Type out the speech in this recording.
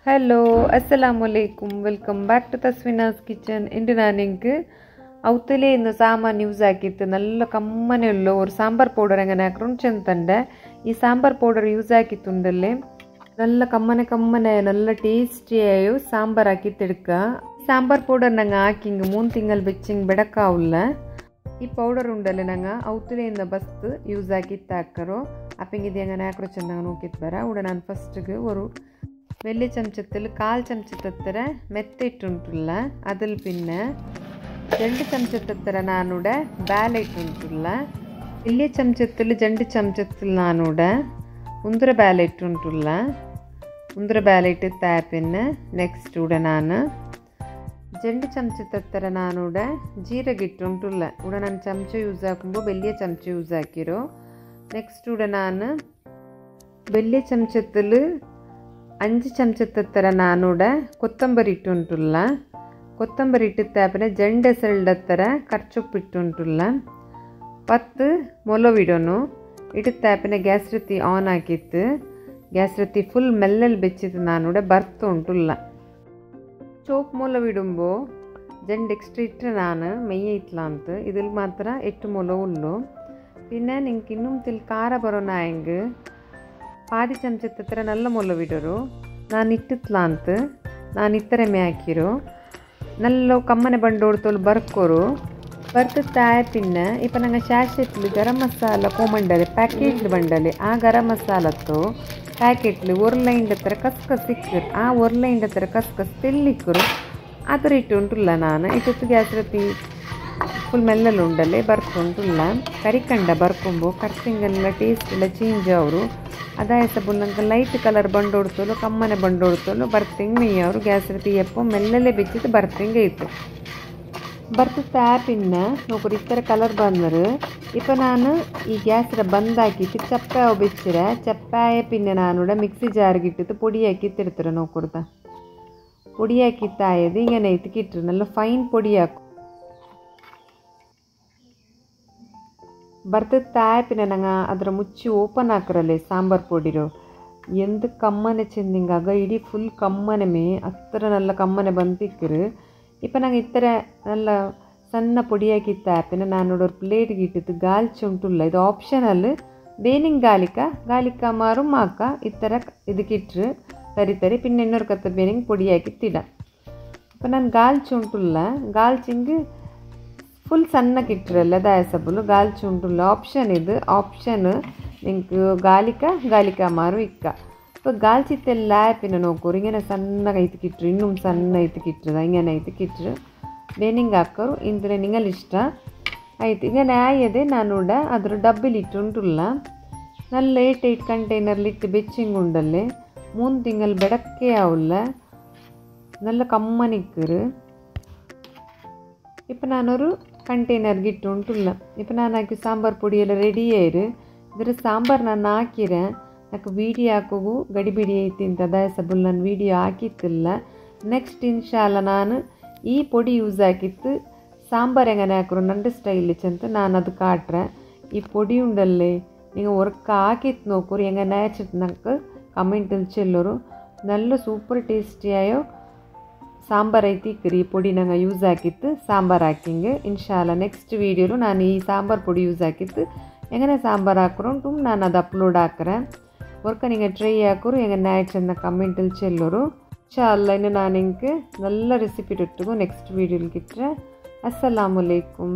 Hello ಅಸ್ಸಲಾಮು ಅಲೈಕುಮ್ welcome back to Taswina's kitchen. ಇಂದು ನಾನು എനിക്ക് ಅವತ್ತಲೇ ಇನ್ನು ಸಾಮಾನು ಯೂಸ್ ಆಗಿತ್ತು നല്ല കമ്മനെയുള്ള ഒരു സാമ്പാർ പൗഡർ എങ്ങനെ ആക്കണം ചെന്തണ്ട്. ഈ സാമ്പാർ പൗഡർ യൂസ് ആക്കിയിട്ടുണ്ടല്ലേ നല്ല കമ്മനെ നല്ല ടേസ്റ്റിയായ സാമ്പാർ ആക്കിത്തെടുക്കുക. സാമ്പാർ പൗഡർ ഞങ്ങൾ ಹಾಕಿಂಗ್ 3 ತಿಂಗಳು ಬೆಚ್ಚಿಂಗ್ ಬೆಡಕಾವುಲ್ಲ. ಈ ಪೌಡರ್ ಉಂಡಲ್ಲ ನಂಗೆ ಅವತ್ತಲೆಯಿಂದ ಬಸ್ತು ಯೂಸ್ ಆಗಿತ್ತು ಹಾಕರೋ അപ്പം ഇത് എങ്ങനെ ആക്കറോ ചെന്നാங்க നോക്കിയിട്ട് വരാം. ഇവിടെ ನಾನು ಫಸ್ಟಿಗೆ ഒരു വലിയ ചമച്ചത്തിൽ 1/4 ചമച്ചത്തത്ര മെത്ത ഇട്ടുണ്ടുള്ള അതിൽ പിന്നെ 2 ചമച്ചത്തത്ര നാനൂടെ ബാല ഇട്ടുണ്ടുള്ള വലിയ ചമച്ചത്തിൽ 2 ചമച്ചത്തിൽ നാനൂടെ ഉന്തര ബാല ഇട്ടുണ്ടുള്ള ഉന്തര ബാല ഇട്ട് പിന്നെ നെക്സ്റ്റ് ഇവിടെ ನಾನು 2 ಚಮಚದತ್ತರ ನಾನೂടെ ಜೀರಿಗೆ ಇಟ್ಟುಂಟುಲ್ಲ. ഇവിടെ ನಾನು ಚಮಚ ಯೂಸ್ ಹಾಕುമ്പോൾ വലിയ ಚಮಚ ಯೂಸ್ ಹಾಕಿರೋ. ನೆಕ್ಸ್ಟ್ ഇവിടെ ನಾನು വലിയ ಚಮಚത്തിൽ 5 ಚಮಚದತ್ತರ ನಾನೂടെ ಕೊತ್ತಂಬರಿ ಇಟ್ಟುಂಟುಲ್ಲ. ಕೊತ್ತಂಬರಿ ಇಟ್ಟಿದ್ದ പിന്നെ 2 ಎಸಳದತ್ತರ ಕರ್ಚೊಪ್ಪು ಇಟ್ಟುಂಟುಲ್ಲ. 10 ಮೊಲವಿಡೋನು ಇಟ್ಟಿದ್ದ പിന്നെ ಗ್ಯಾಸ್ ರತ್ತಿ ಆನ್ ಹಾಕಿತ್ತು. ಗ್ಯಾಸ್ ರತ್ತಿ ಫುಲ್ ಮೆಲ್ಲಲ್ಲಿ ಬೆಚ್ಚಿತ್ತು ನಾನೂടെ ಬರ್ತು ಉಂಟುಲ್ಲ. ചോപ്പ് മുള വിടുമ്പോൾ 2 എക്സ്ട്രാ ഇട്ട് ನಾನು മെയ്യ ഇಟ್ലാന്ത് ഇതിൽ മാത്ര 8 മുള ഉള്ളൂ. പിന്നെ നിങ്ങൾക്ക് ಇನ್ನೂ ತಿಲ್ ಖಾರ ಬರೋನಾಯಂಗೆ ಪಾದಿ ಚಮಚದತ್ರ നല്ല ಮುಳ ಬಿಡರು ನಾನು ಇಟ್ಟಿತ್ಲಾಂತ ನಾನು ಇತ್ತರೆ ಹಾಕಿರು നല്ല ಕಮ್ಮನೆ ಬಂಡೋಡ್ತೋಳು ಬರ್ಕೋರು ಬರ್ತಾಯ. പിന്നെ ഇപ്പം ഞങ്ങൾ ಶಾಶೆಟ್ಲು ಗರಂ ಮಸಾಲ ಕೋಮಂಡಲೆ ಪ್ಯಾಕೆಟ್ಲು ಬಂಡಲೆ ಆ ಗರಂ ಮಸಾಲತ್ತು ಪ್ಯಾಕೆಟ್ಲು 1 ಲೈನ್ ಹತ್ರ ಕಸ್ಕಸ್ ಸಿಕ್ಕರು. ಆ 1 ಲೈನ್ ಹತ್ರ ಕಸ್ಕಸ್ ತೆಲ್ಲಿಕ್ಕರು ಅದರ ಇಟ್ಟುಂಟುಲ್ಲ. ನಾನು ಇಟ್ಟು ಗ್ಯಾಸ್ ರತ್ತಿ ಫುಲ್ ಮೆಲ್ಲಲ್ಲಿ ಉಂಡಲೆ ಬರ್ಕೊಂಡುಲ್ಲ. ಕರಿಕಂಡ ಬರ್ಕೊಂಬೋ ಕರ್ಸಿಂಗೆಲ್ಲ ಟೇಸ್ಟ್ ಎಲ್ಲ ಚೇಂಜ್ ಅವರು ಅದಾಯ ಸಬ್ ನಂಗೆ ಲೈಟ್ ಕಲರ್ ಬಂಡೋಡ್ತೋಲು ಕಮ್ಮನೆ ಬಂಡೋಡ್ತೋಲು ಬರ್ತಿಂಗ್ ಮೇಯವರು ಗ್ಯಾಸ್ ರತ್ತಿ ಎಪ್ಪೋ ಮೆಲ್ಲಲೆ ಬೆಚ್ಚಿತ್ತು ಬರ್ತಿಂಗೆ ಇತ್ತು. ಬರ್ತಾ പിന്നെ നോക്കൊരു ഇത്ര കളർ ಬಂದರು. ഇപ്പം ನಾನು ഈ ഗ്യാസിൽ ಬಂದಾಕಿತ್ತು ಚಪ್ಪಾಯ ಬೆಚ್ಚಿರ ಚಪ್ಪಾಯ പിന്നെ ನಾನಿവിടെ ಮಿಕ್ಸಿ ಜಾರಿಗೆ ಇಟ್ಟಿತ್ತು പൊടിയാക്കിത്തെടുത്തിര നോക്കൊടുത്ത പൊടിയാക്കിത്തായത് ഇങ്ങനെ ഇട്ടിട്ട് നല്ല ഫൈൻ പൊടിയാക്കും. ಬರ್ತಾಯ പിന്നെ ನಂಗೆ ಅದರ ಮುಚ್ಚಿ ಓಪನ್ ಹಾಕರಲ್ಲೇ ಸಾಂಬಾರ್ ಪೊಡಿರೋ ಎಂತ ಕಮ್ಮನೆ ಚೆಂದಿಂಗಾಗ ಇಡೀ ಫುಲ್ ಕಮ್ಮನೆ ಮೇ ಹತ್ರ നല്ല ಕಮ್ಮನೆ ಬಂದಿಕ್ಕರು. ഇപ്പം ഞങ്ങൾ ഇത്ര നല്ല ಸಣ್ಣ പൊടിയാക്കിത്ത പിന്നെ ഞാനിവിടെ ഒരു പ്ലേറ്റിಗೆ ഇട്ടിട്ട് ಗಾಲ್ಚುಂಟುಲ್ಲ. ಇದು ಆಪ್ಷನಲ್ ಬೇನಿಂಗ್ ಗಾಲಿಕ ಮಾರು ಮಾಕ ಇತ್ತರ ಇದಕ್ಕಿಟ್ರು ತರಿ പിന്നെ ಇನ್ನೊರು ಕತ್ತ ಬೇನಿಂಗ್ പൊടിയാക്കിತ್ತಿಡ. അപ്പം ನಾನು ಗಾಲ್ಚುಂಟುಲ್ಲ ಗಾಲ್ಚಿಂಗ್ ಫುಲ್ ಸಣ್ಣಕ್ಕಿಟ್ರಲ್ಲ ದಾಯಸಬಲು ಗಾಲ್ಚುಂಟುಲ್ಲ ಆಪ್ಷನ್ ಇದು ಆಪ್ಷನ್ ನಿಂಗೆ ಗಾಲಿಕ ಮಾರು ಇಕ್ಕ. ഇപ്പോൾ ഗാൽച്ചിത്തെല്ല പിന്നെ നോക്കൂ ഇങ്ങനെ സണ്ണ കയറ്റിക്കിട്ടു ഇന്നും സണ്ണ എത്തിക്കിട്ടത് ഇങ്ങനെ എത്തിക്കിട്ടു ಬೇನಿಂಗ್ ಹಾಕೋರು ಇಂದ್ರೆ ನಿಂಗಲಿಷ್ಟ ಆಯ್ತು. ಇങ്ങനെ ಆಯದೆ ನಾನಿവിടെ ಅದ್ರ ಡಬ್ಬಿಲಿಟ್ಟುಂಟುಲ್ಲ നല്ല 8 ಕಂಟೈನರ್ಲಿಟ್ಟು ಬೆಚ್ಚಿಂಗ್ ಉಂಡಲ್ಲೇ 3 ತಿಂಗಳು ಬೆಡಕ್ಕೆ ಆವುಲ್ಲ നല്ല കമ്മനിക്കറ്. ഇപ്പം ഞാനൊരു കണ്ടെയ്നർക്ക് ഇട്ടുണ്ടുള്ള. ഇപ്പം ഞാൻ ആക്കി സാമ്പാർ പൊടിയെല്ലാം റെഡി ആയിര് ഇದ್ರ ಸಾಂಬಾರ್ ನಾನು ಹಾಕಿರೆ నాకు వీడియో ಹಾಕೋಗು ಗಡಿಬಿಡಿ ಐತಿ ಅಂತ ಅದಾಯ ಸಬಲ್ ನಾನು ವೀಡಿಯೋ ಹಾಕಿತ್ತಿಲ್ಲ. ನೆಕ್ಸ್ಟ್ ಇನ್ಶಾಲ್ಲ ನಾನು ಈ പൊടി ಯೂಸ್ ಹಾಕಿತ್ತು ಸಾಂಬಾರ್ എങ്ങനെ ಹಾಕರು ನನ್ನ ಸ್ಟೈಲ್ ಅಂತ ನಾನು ಅದು ಕಾಟ್ರೆ. ಈ പൊടി ಉಂಡಲ್ಲೇ ನೀವು ವರ್ಕ್ ಹಾಕಿತ್ತು ನೋಕೋರು എങ്ങനെ അയച്ചിട്ട് നമുക്ക് കമൻറ്റിൽ ചെല്ലರು നല്ല സൂപ്പർ ടേസ്റ്റിയായോ ಸಾಂಬಾರ್ ಐತಿಕ್ಕರಿ. ಈ പൊടി ನಂಗೆ ಯೂಸ್ ಹಾಕಿತ್ತು ಸಾಂಬಾರ್ ಹಾಕಿಂಗೆ ಇನ್ಶಾಲ್ಲ ನೆಕ್ಸ್ಟ್ ವೀಡಿಯೋಲು ನಾನು ಈ ಸಾಂಬಾರ್ പൊടി ಯೂಸ್ ಹಾಕಿತ್ತು എങ്ങനെ സാമ്പാർ ಹಾಕറുಂಟು ನಾನು ಅದು ಅಪ್ಲೋಡ್ ಹಾಕ್ರೆ ವರ್ಕ நீங்கள் ಟ್ರೈ ಹಾಕೋರು എങ്ങനെ അയച്ചെന്ന കമൻറ്റിൽ ചെല്ലರು. ഇൻഷാല്ല ഇന്ന് ഞാൻ നിങ്ങൾക്ക് നല്ല റെസിപ്പി ഇട്ടിട്ട് നെക്സ്റ്റ് വീഡിയോയിൽ കിട്ടുക. അസ്സലാമു അലൈക്കും.